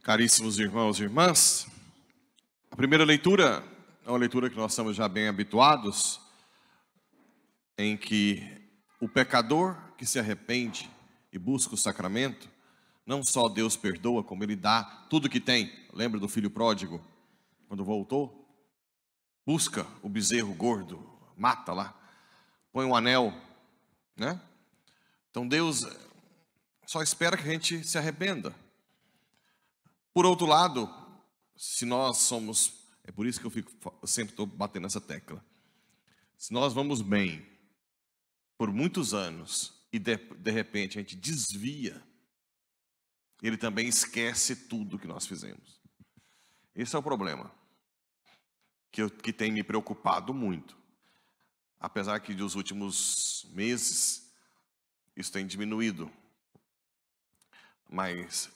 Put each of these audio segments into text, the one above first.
Caríssimos irmãos e irmãs, a primeira leitura é uma leitura que nós estamos já bem habituados, em que o pecador que se arrepende e busca o sacramento, não só Deus perdoa, como Ele dá tudo que tem. Lembra do filho pródigo? Quando voltou, busca o bezerro gordo, mata lá, põe um anel, né? Então Deus só espera que a gente se arrependa. Por outro lado, se nós somos, é por isso que eu sempre estou batendo nessa tecla. Se nós vamos bem por muitos anos e de repente a gente desvia, Ele também esquece tudo que nós fizemos. Esse é o problema que tem me preocupado muito. Apesar que dos últimos meses isso tem diminuído, mas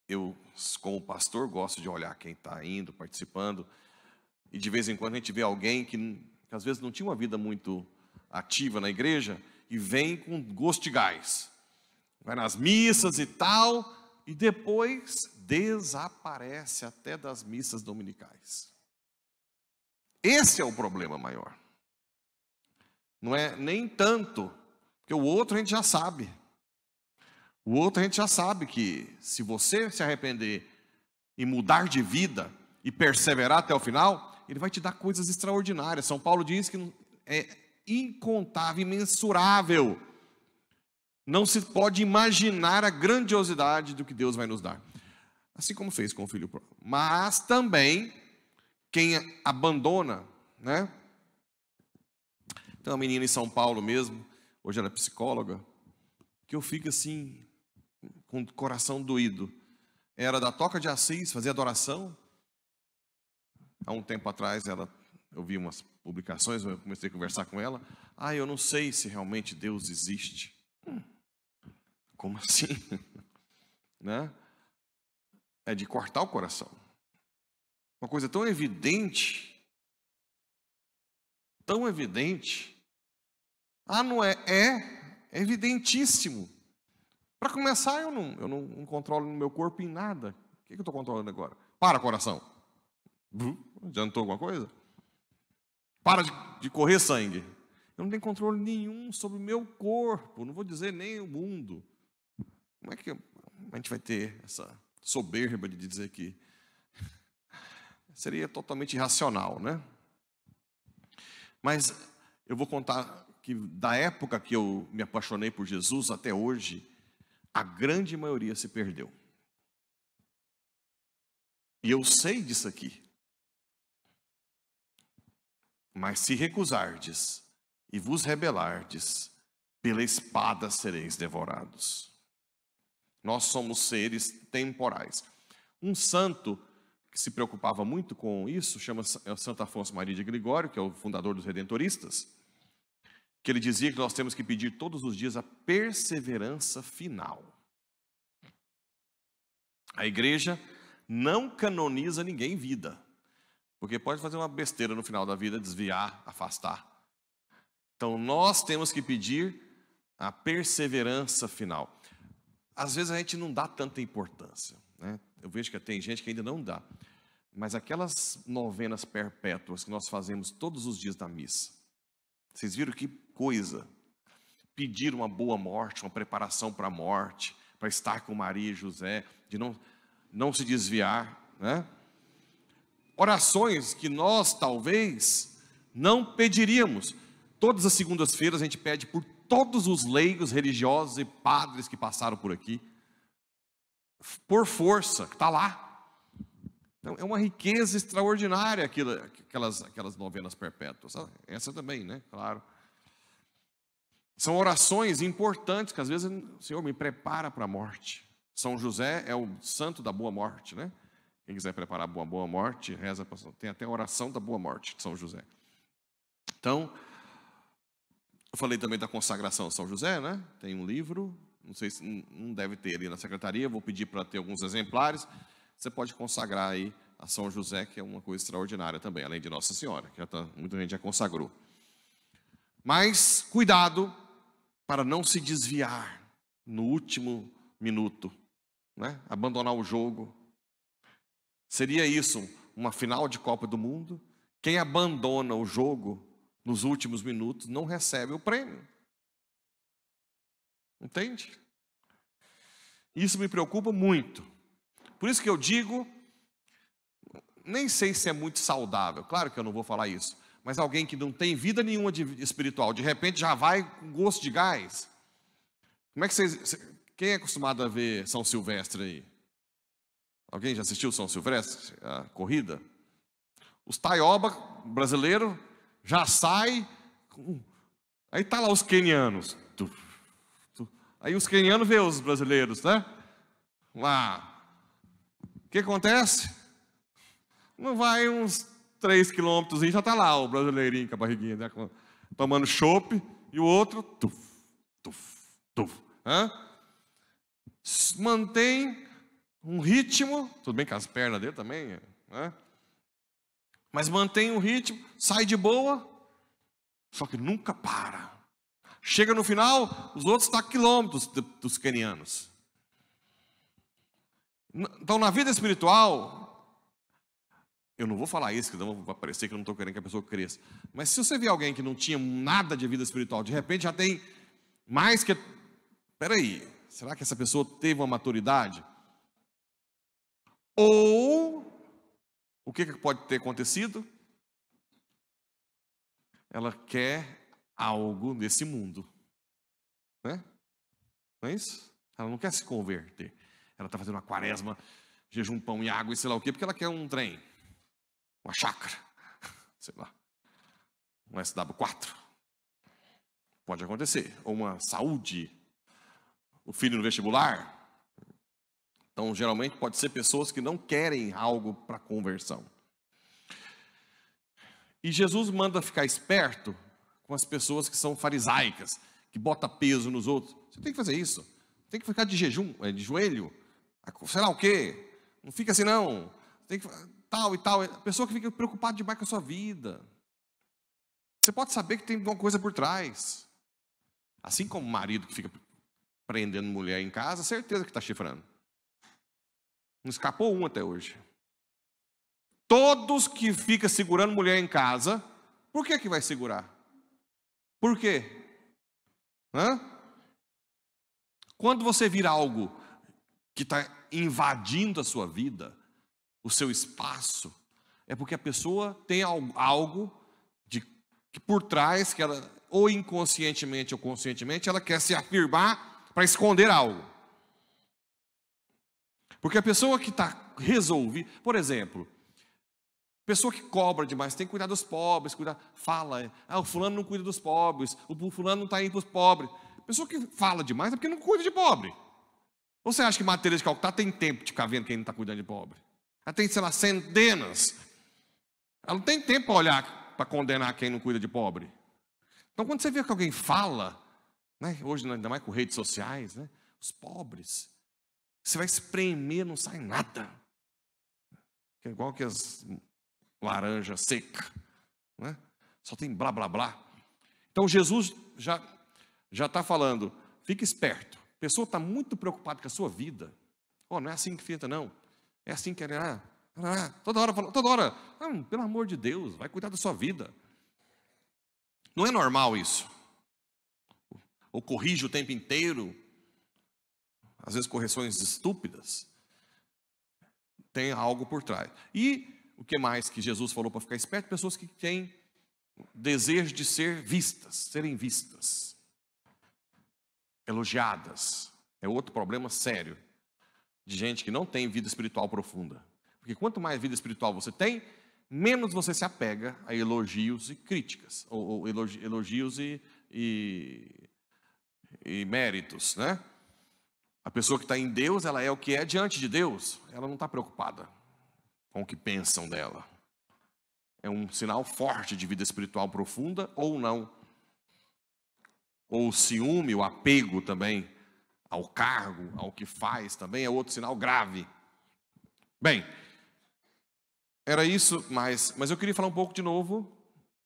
eu, como pastor, gosto de olhar quem está indo, participando, e de vez em quando a gente vê alguém que às vezes não tinha uma vida muito ativa na igreja e vem com gosto de gás, vai nas missas e tal, e depois desaparece até das missas dominicais. Esse é o problema maior. Não é nem tanto, porque o outro a gente já sabe. O outro a gente já sabe que se você se arrepender e mudar de vida e perseverar até o final, Ele vai te dar coisas extraordinárias. São Paulo diz que é incontável, imensurável. Não se pode imaginar a grandiosidade do que Deus vai nos dar. Assim como fez com o filho pródigo. Mas também, quem abandona, né? Tem uma menina em São Paulo mesmo, hoje ela é psicóloga, que eu fico assim, com o coração doído. Era da Toca de Assis, fazia adoração. Há um tempo atrás, eu vi umas publicações, eu comecei a conversar com ela. Eu não sei se realmente Deus existe. Como assim? Né? É de cortar o coração. Uma coisa tão evidente. Tão evidente. Não é? É evidentíssimo. Para começar, eu não controlo no meu corpo em nada. O que eu estou controlando agora? Para, coração. Adiantou alguma coisa? Para de correr sangue. Eu não tenho controle nenhum sobre o meu corpo. Não vou dizer nem o mundo. Como é que a gente vai ter essa soberba de dizer que seria totalmente irracional, né? Mas eu vou contar que da época que eu me apaixonei por Jesus até hoje, a grande maioria se perdeu. E eu sei disso aqui. Mas se recusardes e vos rebelardes, pela espada sereis devorados. Nós somos seres temporais. Um santo que se preocupava muito com isso, chama Santo Afonso Maria de Gregório, que é o fundador dos Redentoristas, que ele dizia que nós temos que pedir todos os dias a perseverança final. A igreja não canoniza ninguém em vida, porque pode fazer uma besteira no final da vida, desviar, afastar. Então nós temos que pedir a perseverança final. Às vezes a gente não dá tanta importância, né? Eu vejo que tem gente que ainda não dá. Mas aquelas novenas perpétuas que nós fazemos todos os dias na missa, vocês viram que coisa? Pedir uma boa morte, uma preparação para a morte, para estar com Maria e José, de não se desviar, né? Orações que nós talvez não pediríamos. Todas as segundas-feiras a gente pede por todos os leigos religiosos e padres que passaram por aqui, por força, que está lá. Então, é uma riqueza extraordinária aquelas novenas perpétuas. Essa também, né? Claro. São orações importantes que às vezes o Senhor me prepara para a morte. São José é o santo da boa morte, né? Quem quiser preparar uma boa morte, reza para... Tem até a oração da boa morte de São José. Então, eu falei também da consagração de São José, né? Tem um livro, não sei se não deve ter ali na secretaria, vou pedir para ter alguns exemplares. Você pode consagrar aí a São José, que é uma coisa extraordinária também, além de Nossa Senhora, que muita gente já consagrou. Mas cuidado para não se desviar no último minuto, né? Abandonar o jogo. Seria isso uma final de Copa do Mundo? Quem abandona o jogo nos últimos minutos não recebe o prêmio. Entende? Isso me preocupa muito. Por isso que eu digo, nem sei se é muito saudável, claro que eu não vou falar isso, mas alguém que não tem vida nenhuma espiritual, de repente já vai com gosto de gás. Como é que vocês... Quem é acostumado a ver São Silvestre aí? Alguém já assistiu São Silvestre, a corrida? Os taioba brasileiros já saem, aí tá lá os quenianos. Aí os quenianos vê os brasileiros, né? Lá. O que acontece? Não vai uns 3 quilômetros e já tá lá o brasileirinho com a barriguinha, né? Tomando chopp, e o outro, tuf, tuf, tuf. Mantém um ritmo, tudo bem que as pernas dele também, né? Mas mantém um ritmo, sai de boa, só que nunca para. Chega no final, os outros estão a quilômetros dos quenianos. Então, na vida espiritual, eu não vou falar isso, que não vai parecer que eu não estou querendo que a pessoa cresça. Mas se você vê alguém que não tinha nada de vida espiritual, de repente já tem mais que... Peraí, será que essa pessoa teve uma maturidade? Ou, o que pode ter acontecido? Ela quer algo nesse mundo, né? Não é isso? Ela não quer se converter. Ela está fazendo uma quaresma, jejum, pão e água e sei lá o quê, porque ela quer um trem, uma chácara, sei lá, um SW4. Pode acontecer. Ou uma saúde, o filho no vestibular. Então, geralmente, pode ser pessoas que não querem algo para conversão. E Jesus manda ficar esperto com as pessoas que são farisaicas, que botam peso nos outros. Você tem que fazer isso. Tem que ficar de jejum, de joelho, sei lá o quê. Não fica assim, não. Tem que tal e tal. A pessoa que fica preocupada demais com a sua vida. Você pode saber que tem alguma coisa por trás. Assim como o marido que fica prendendo mulher em casa, certeza que está chifrando. Não escapou um até hoje. Todos que ficam segurando mulher em casa, por que vai segurar? Por quê? Quando você vira algo que está invadindo a sua vida, o seu espaço, é porque a pessoa tem algo que por trás, que ela, ou inconscientemente ou conscientemente, ela quer se afirmar para esconder algo. Porque a pessoa que está resolvida, por exemplo, pessoa que cobra demais, tem que cuidar dos pobres, fala, o fulano não cuida dos pobres, o fulano não está indo para os pobres. Pessoa que fala demais é porque não cuida de pobre. Ou você acha que Maria Teresa de Calcutá tem tempo de ficar vendo quem não está cuidando de pobre? Ela tem, sei lá, centenas. Ela não tem tempo para olhar, para condenar quem não cuida de pobre. Então, quando você vê que alguém fala, né, hoje ainda mais com redes sociais, né, os pobres, você vai espremer, não sai nada. É igual que as laranjas secas, né? Só tem blá, blá, blá. Então, Jesus já está falando, fique esperto. A pessoa está muito preocupada com a sua vida. Não é assim que fica, não. É assim que ela... toda hora, pelo amor de Deus, vai cuidar da sua vida. Não é normal isso. Ou corrige o tempo inteiro. Às vezes correções estúpidas. Tem algo por trás. E o que mais que Jesus falou para ficar esperto? Pessoas que têm desejo de ser vistas, serem vistas. Elogiadas. É outro problema sério de gente que não tem vida espiritual profunda. Porque quanto mais vida espiritual você tem, menos você se apega a elogios e críticas, ou elogios e méritos, né? A pessoa que está em Deus, ela é o que é diante de Deus. Ela não está preocupada com o que pensam dela. É um sinal forte de vida espiritual profunda ou não. Ou o ciúme, o apego também ao cargo, ao que faz, também é outro sinal grave. Bem, era isso, mas eu queria falar um pouco de novo,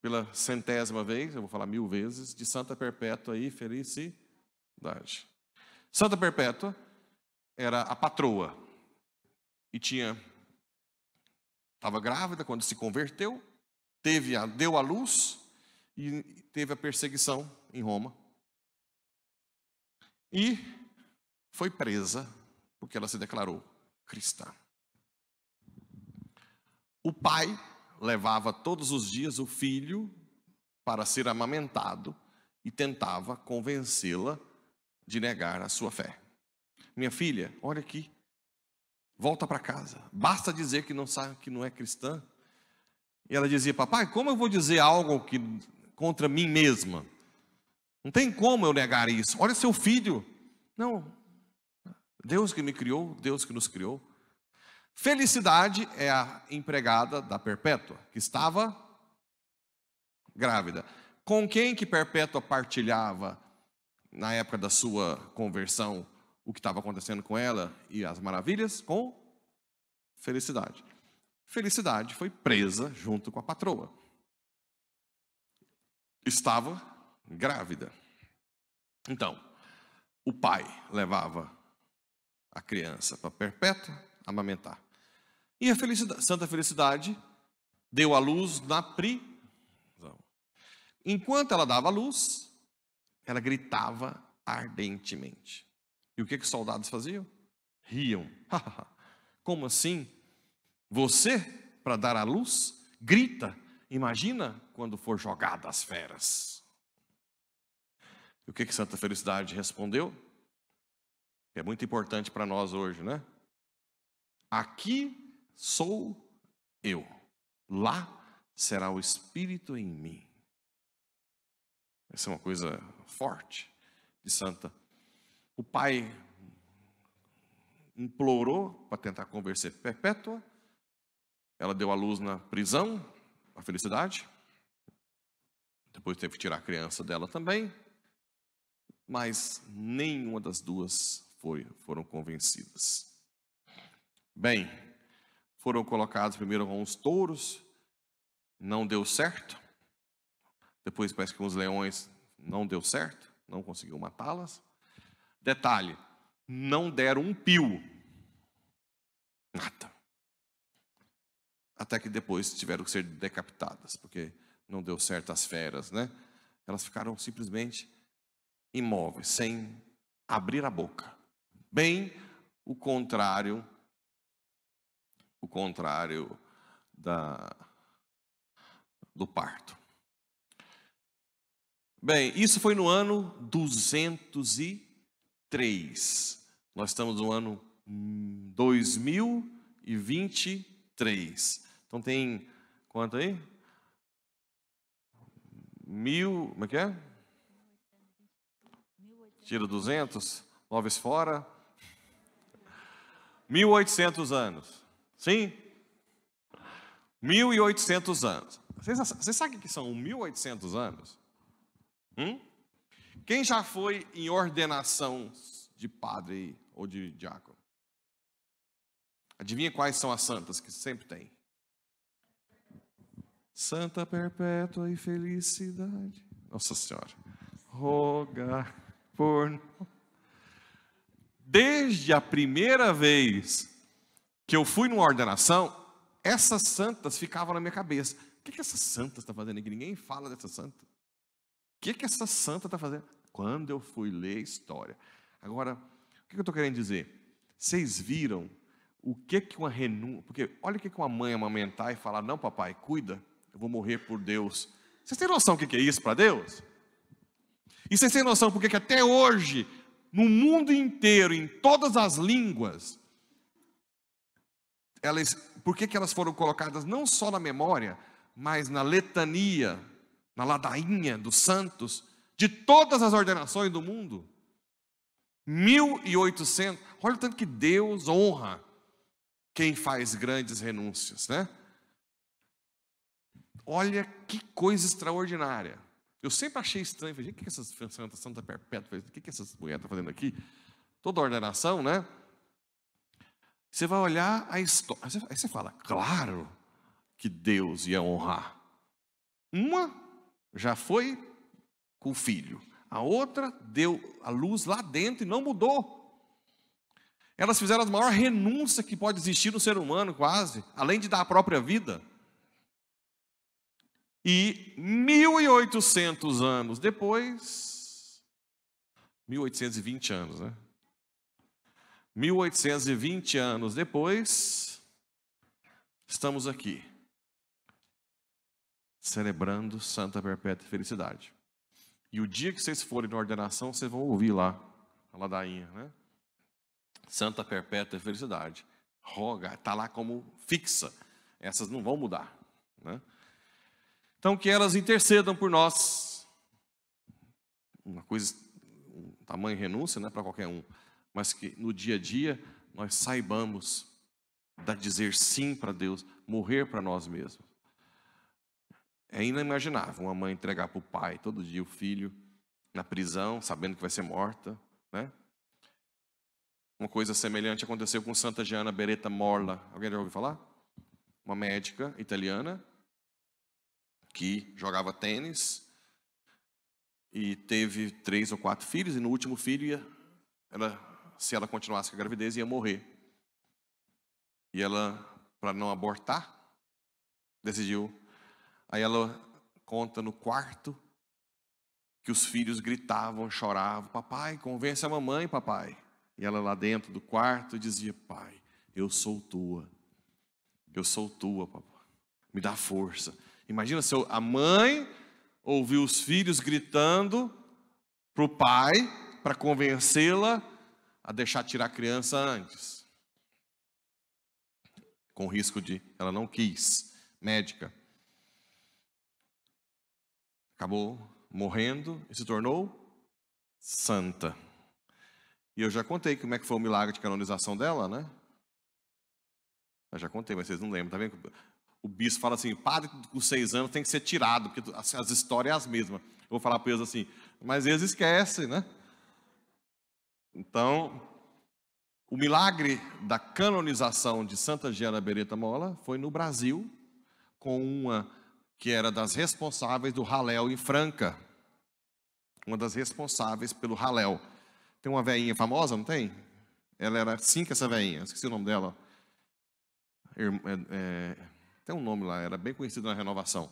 pela 100ª vez, eu vou falar 1000 vezes, de Santa Perpétua e Felicidade. Santa Perpétua era a patroa e tinha Estava grávida quando se converteu, deu à luz e teve a perseguição em Roma. E foi presa porque ela se declarou cristã. O pai levava todos os dias o filho para ser amamentado e tentava convencê-la de negar a sua fé. Minha filha, olha aqui, volta para casa. Basta dizer que não sabe, que não é cristã. E ela dizia: papai, como eu vou dizer algo contra mim mesma? Não tem como eu negar isso. Olha seu filho. Não, Deus que me criou, Deus que nos criou. Felicidade é a empregada da Perpétua, que estava grávida. Com quem que Perpétua partilhava, na época da sua conversão, o que estava acontecendo com ela e as maravilhas? Com Felicidade. Felicidade foi presa junto com a patroa. Estava grávida. Então, o pai levava a criança para Perpétua amamentar. E a Santa Felicidade deu à luz na prisão. Enquanto ela dava à luz, ela gritava ardentemente. E o que os soldados faziam? Riam. Como assim? Você, para dar à luz, grita. Imagina quando for jogada às feras. E o que Santa Felicidade respondeu? É muito importante para nós hoje, né? Aqui sou eu, lá será o Espírito em mim. Essa é uma coisa forte de Santa. O pai implorou para tentar convencer Perpétua. Ela deu à luz na prisão, a Felicidade. Depois teve que tirar a criança dela também. Mas nenhuma das duas foram convencidas. Bem, foram colocados primeiro com os touros, não deu certo. Depois parece que com os leões não deu certo, não conseguiu matá-las. Detalhe, não deram um pio. Nada. Até que depois tiveram que ser decapitadas, porque não deu certo as feras, né? Elas ficaram simplesmente imóveis, sem abrir a boca. Bem o contrário do parto. Bem, isso foi no ano 203. Nós estamos no ano 2023. Então tem quanto aí? Como é que é? Tira 200, 9 fora. 1800 anos. Sim? 1800 anos. Vocês sabem o que são 1800 anos? Quem já foi em ordenação de padre ou de diácono? Adivinha quais são as santas que sempre tem? Santa Perpétua e Felicidade. Nossa Senhora. Rogai por nós. Desde a primeira vez que eu fui numa ordenação, essas santas ficavam na minha cabeça. O que essa santa está fazendo aqui? Ninguém fala dessa santa. O que essa santa está fazendo? Quando eu fui ler a história. Agora, o que eu estou querendo dizer? Vocês viram o que uma renúncia... Porque olha o que uma mãe amamentar e falar: não, papai, cuida, eu vou morrer por Deus. Vocês têm noção do que é isso para Deus? E vocês têm noção porque que até hoje, no mundo inteiro, em todas as línguas, por que elas foram colocadas não só na memória, mas na letania, na ladainha dos santos, de todas as ordenações do mundo? 1800, olha o tanto que Deus honra quem faz grandes renúncias, né? Olha que coisa extraordinária. Eu sempre achei estranho, falei: o que essas Santa Perpétua, o que essas mulheres estão fazendo aqui? Toda ordenação, né? Você vai olhar a história, aí você fala: claro que Deus ia honrar. Uma já foi com o filho, a outra deu a luz lá dentro e não mudou. Elas fizeram a maior renúncia que pode existir no ser humano, quase, além de dar a própria vida. E 1.800 anos depois, 1.820 anos, né? 1.820 anos depois, estamos aqui, celebrando Santa Perpétua Felicidade. E o dia que vocês forem na ordenação, vocês vão ouvir lá, a ladainha, né? Santa Perpétua Felicidade. Roga, está lá como fixa. Essas não vão mudar, né? Então, que elas intercedam por nós. Uma coisa, um tamanho renúncia, não é para qualquer um. Mas que no dia a dia, nós saibamos dizer sim para Deus, morrer para nós mesmos. É inimaginável uma mãe entregar para o pai todo dia o filho na prisão, sabendo que vai ser morta, né? Uma coisa semelhante aconteceu com Santa Gianna Beretta Morla. Alguém já ouviu falar? Uma médica italiana que jogava tênis e teve 3 ou 4 filhos, e no último filho, se ela continuasse com a gravidez, ia morrer. E ela, para não abortar, decidiu. Aí ela conta no quarto que os filhos gritavam, choravam: papai, convence a mamãe, papai. E ela lá dentro do quarto dizia: pai, eu sou tua, papai, me dá força. Imagina se a mãe ouviu os filhos gritando para o pai, para convencê-la a deixar tirar a criança antes. Com risco de, ela não quis, médica. Acabou morrendo e se tornou santa. E eu já contei como é que foi o milagre de canonização dela, né? Eu já contei, mas vocês não lembram, tá vendo? O bispo fala assim: padre com 6 anos tem que ser tirado, porque as histórias são as mesmas. Eu vou falar para eles assim, mas eles esquecem, né? Então, o milagre da canonização de Santa Gianna Beretta Molla foi no Brasil, com uma que era das responsáveis do Halel em Franca. Uma das responsáveis pelo Halel. Tem uma veinha famosa, não tem? Ela era assim que essa veinha, esqueci o nome dela. Tem um nome lá, era bem conhecida na Renovação.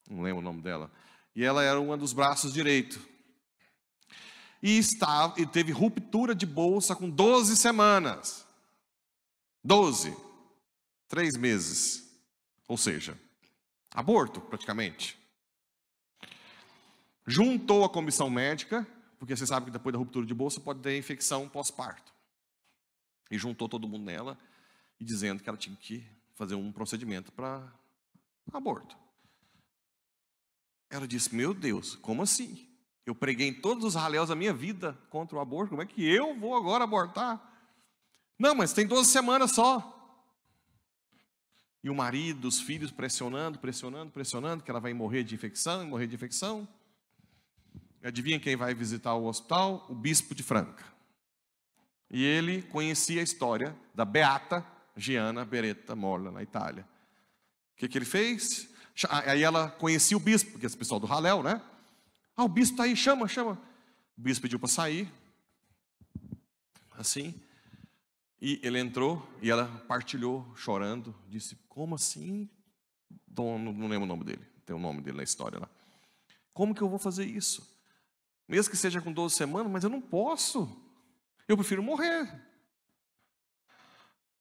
Não lembro o nome dela. E ela era uma dos braços direitos. E teve ruptura de bolsa com 12 semanas. 12. 3 meses. Ou seja, aborto, praticamente. Juntou a comissão médica, porque você sabe que depois da ruptura de bolsa pode ter infecção pós-parto. E juntou todo mundo nela, e dizendo que ela tinha que fazer um procedimento para aborto. Ela disse: meu Deus, como assim? Eu preguei em todos os raléus da minha vida contra o aborto, como é que eu vou agora abortar? Não, mas tem 12 semanas só. E o marido, os filhos pressionando, que ela vai morrer de infecção, E adivinha quem vai visitar o hospital? O bispo de Franca. E ele conhecia a história da Beata Gianna Beretta Molla, na Itália. O que ele fez? Aí ela conhecia o bispo, porque esse pessoal do Halel, né? O bispo está aí, chama. O bispo pediu para sair, assim, e ele entrou, e ela partilhou, chorando, disse: como assim? Não lembro o nome dele, tem o nome dele na história lá. Como que eu vou fazer isso? Mesmo que seja com 12 semanas, mas eu não posso. Eu prefiro morrer.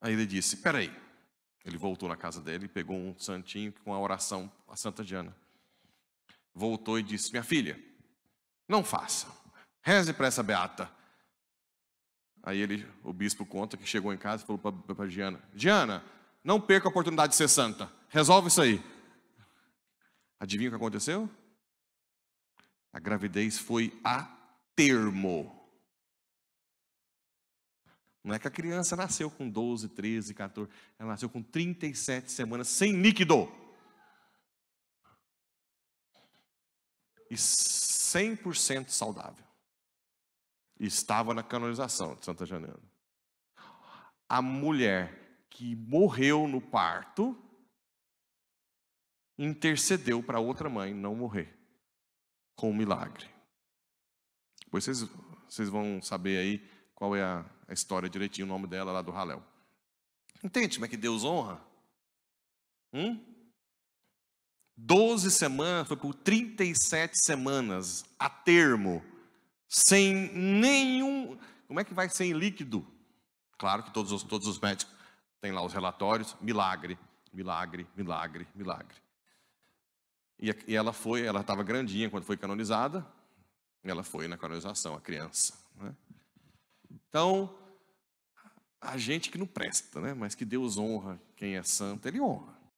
Aí ele disse: espera aí. Ele voltou na casa dele e pegou um santinho com a oração a Santa Gianna. Voltou e disse: minha filha, não faça. Reze para essa beata. Aí o bispo conta que chegou em casa e falou para Gianna: Gianna, não perca a oportunidade de ser santa. Resolve isso aí. Adivinha o que aconteceu? A gravidez foi a termo. Não é que a criança nasceu com 12, 13, 14. Ela nasceu com 37 semanas sem líquido. E 100% saudável. E estava na canonização de Santa Gianna. A mulher que morreu no parto intercedeu para outra mãe não morrer. Com um milagre. Depois vocês vão saber aí qual é a história direitinho, o nome dela lá do Halel. Entende como é que Deus honra? 12 semanas, foi por 37 semanas, a termo, sem nenhum... Como é que vai sem líquido? Claro que todos os médicos têm lá os relatórios, milagre, milagre, milagre, milagre. E ela estava grandinha quando foi canonizada, ela foi na canonização, a criança, né? Então, a gente que não presta, né? Mas que Deus honra quem é santo, Ele honra.